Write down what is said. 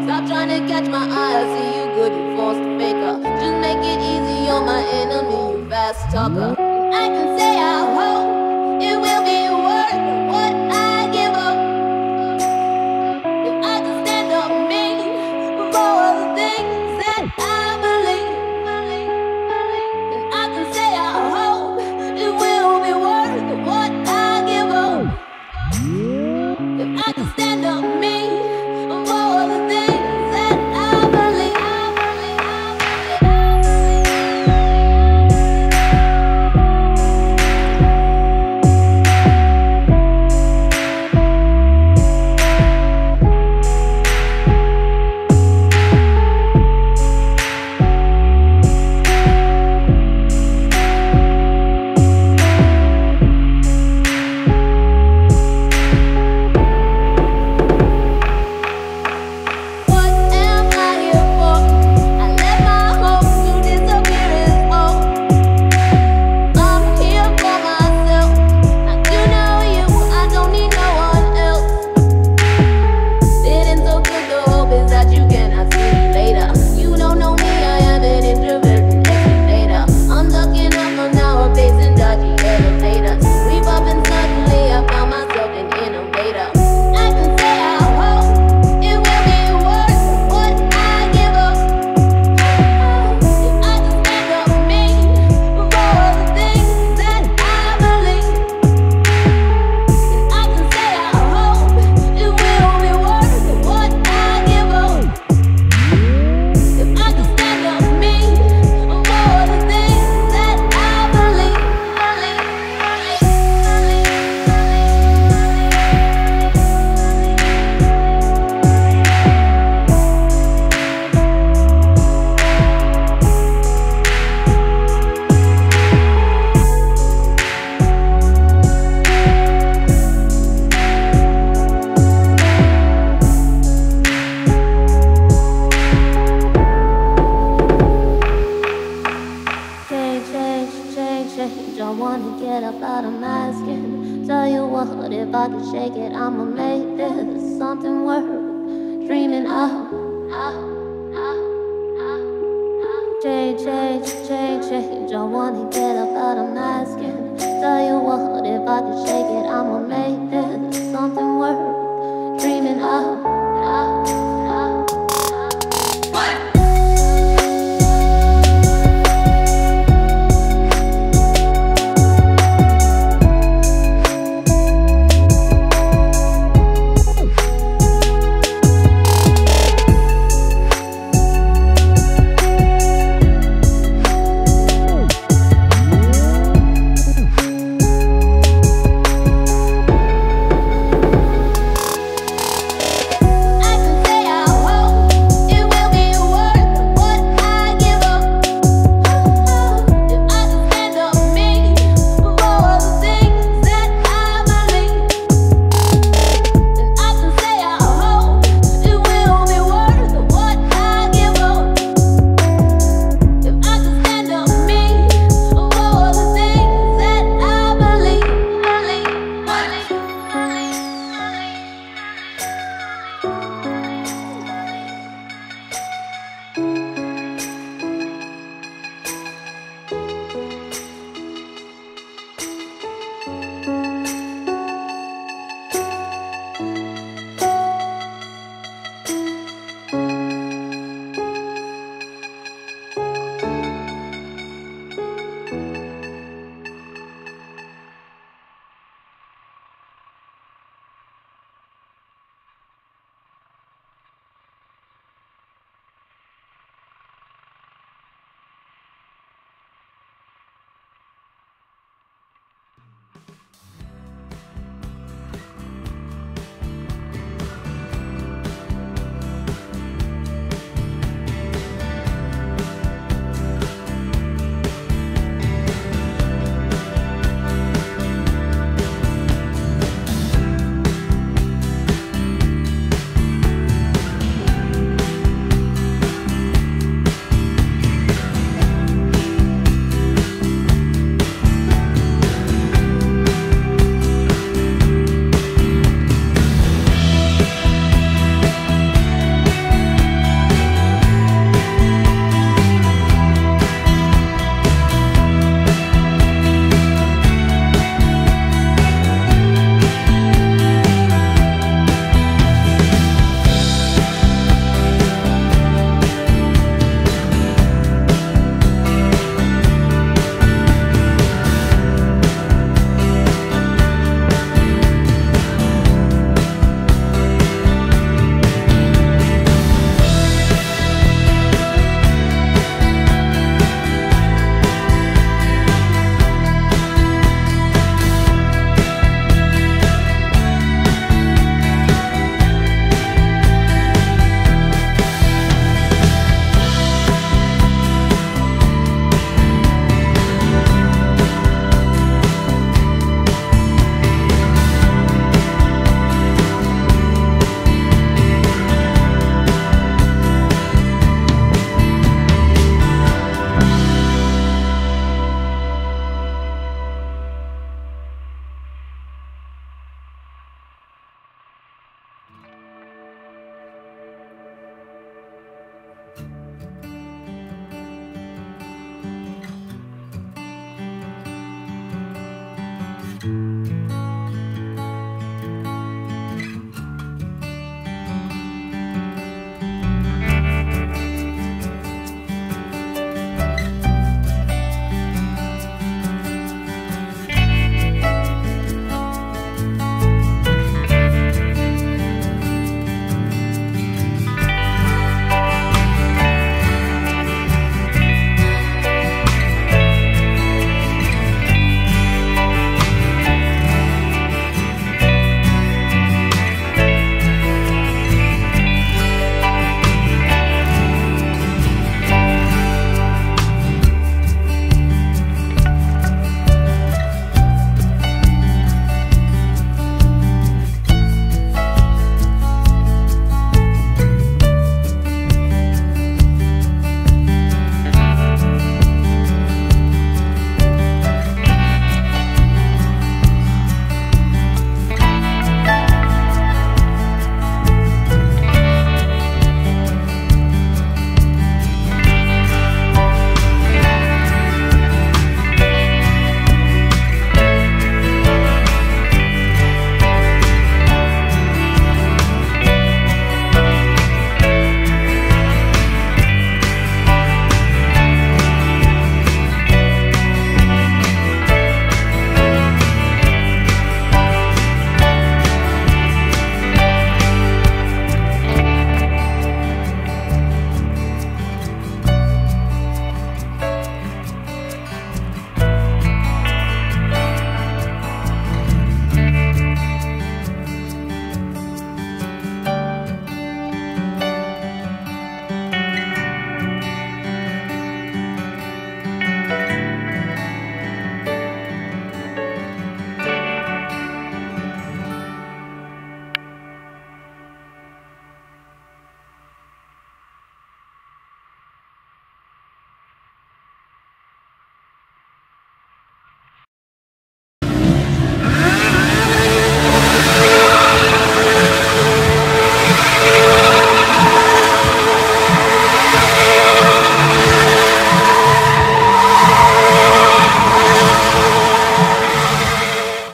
Stop trying to catch my eye, I see you good, you forced to faker. Just make it easy, you're my enemy, you fast talker. I can say I hope it will be worth what I give up. If I can stand up mean for all the things that I believe, then I can say I hope it will be worth what I give up. If I can stand up mean for all the things that I believe. I wanna get up out of my skin. Tell you what, if I could shake it, I'ma make this something worth dreaming of. Change, change, change, change. I wanna get up out of my skin. Tell you what, if I could shake it, I'ma make this something worth dreaming of.